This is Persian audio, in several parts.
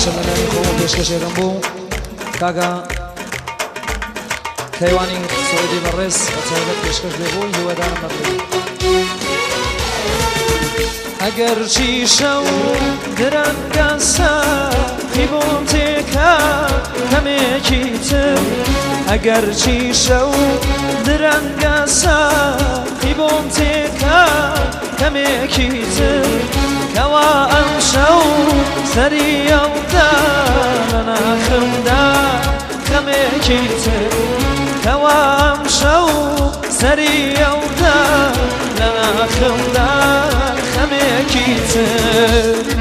شەمەلانی خۆمە پێشکەشێکم بوو کاکە کەیوانی سعودی بەڕێز بە تایبەت پێشکەش لێبووی هیوادارم بەڕێز ئەگەر چی شەو درەنگە ساقی بۆم تێکە کەمێکی تر ئەگەر چی شەو درەنگە ساقی بۆم تێکە کەمێکی تر کەوا ئەم شەو سەری ئەودا لە ناخمدا کەمێکی تر کەوا ئەم شەو سەری ئەودا لە ناخمدا کەمێکی تر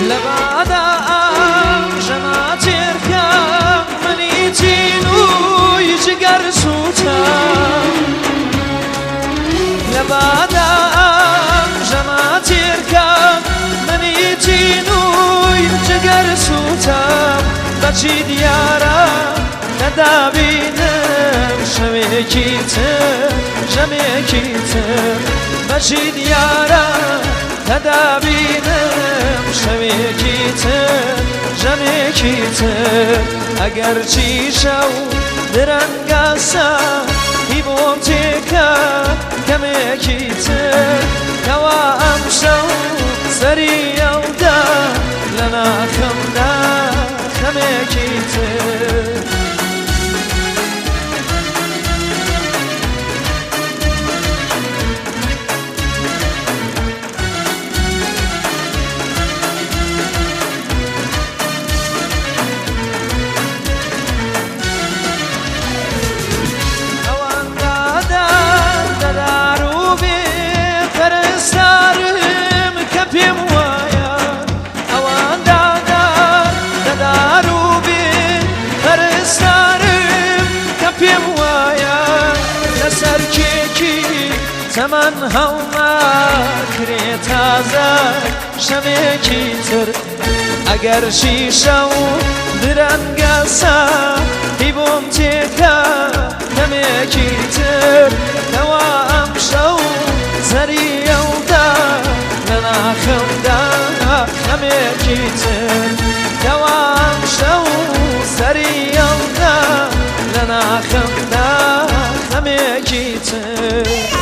لبادا ژەما تێرکە منی تینووی جگەر سووتە لبادا ژەما تێرکە منی تینووی جگەر سووتە بەچی دیارە نەدابینم شەوێکی تر ژەمێکی تر بەچی دیارە نەدابینم شەوێکی تر ژەمێکی تر ئەگەر چی شەو درەنگە ساقی بۆم تێکە کەمێکی تر کەوا ئەم شەو سەری ئەودا لە ناخمدا کەمێکی تر تەمەن هەڵما کرێ تازە شەمێکی تر ئەگەر شیشە و درەنگە ساقی بۆم تێکە کەمێکی تر کەوا ئەم شەو سەری ئەودا لە ناخمدا کەمێکی تر کەوا ئەم شەو سەری ئەودا لە ناخمدا کەمێکی تر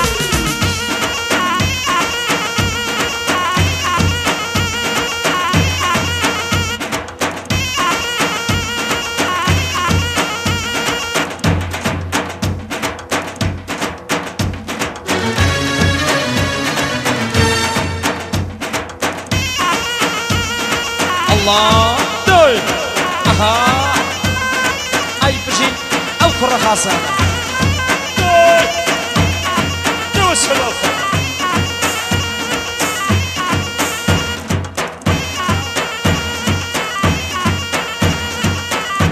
الله دوي اها اي بجين او كره خاصه دوي دو سلام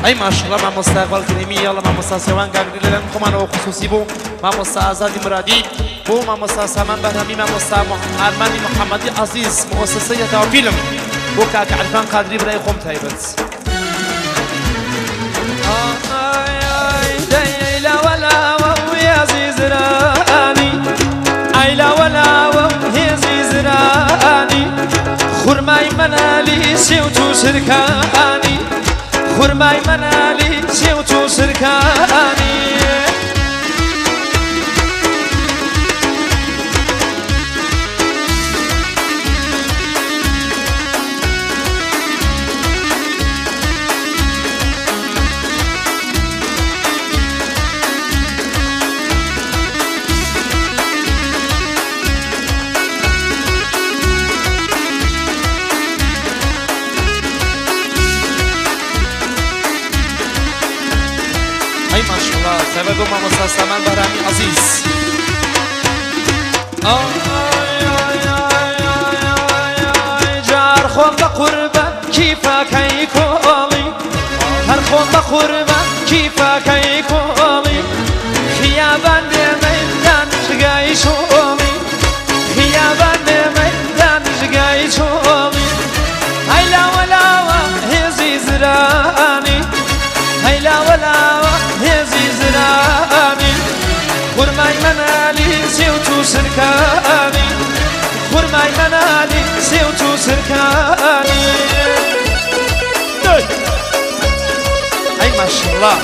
اي ما شاء الله ما مستقبل كريمي يلا ما مستسوان قاعدين لنا كمان خصوصي بو ما مستعزاد مرادي بو ما مستسمان بهمي ما مستعمل ارماني محمدي عزيز مؤسسه فيلم وكاك عرفان قادري براي قوم تايبت دايلا ولا ويا زيزراني عيلا ولا ويا زيزراني خرماي منالي سيوتو سركاني خرماي منالي سيوتو سركاني اي ما شاء الله سبب ما مستسمان بهرامي عزيز جار خۆم بە قوربە کیف كيفك كولي هرخون بقربة كيفك كولي خيابان ميدان شقاي شولي خيابان ميدان شقاي شولي هيلا ولا هزي زراني هيلا ولا هزي زراني خرماي منالي سيوتو سركاني خرماي منالي سيوتو سركاني اي ما شاء الله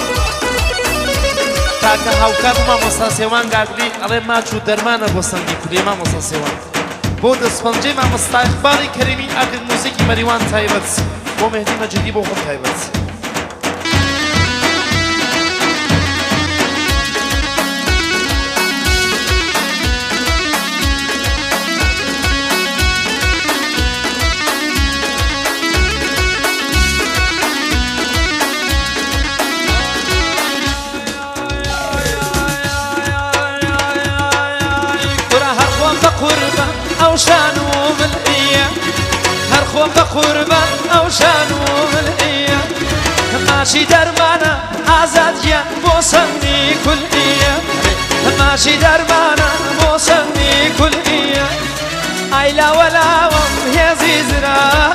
تاكا هاوكات مامۆستا سێوان گاگری ئەڵێ ماچ و دەرمانە بۆ سەنگی کوردی مامۆستا سێوان بۆ دەستپەنجەی مامۆستا ئیقباڵی کەریمی ئاگر موزیکی مەریوان تایبەت بۆ مهدی مەجیدی بۆ خۆم تایبەت بقربة أو شانو ملئية هرخون بقربة أو شانو ملئية ماشي درمانا عزادية بوسني كلية ماشي درمانا بوسني كلية عيلا ولا وم هزي زرا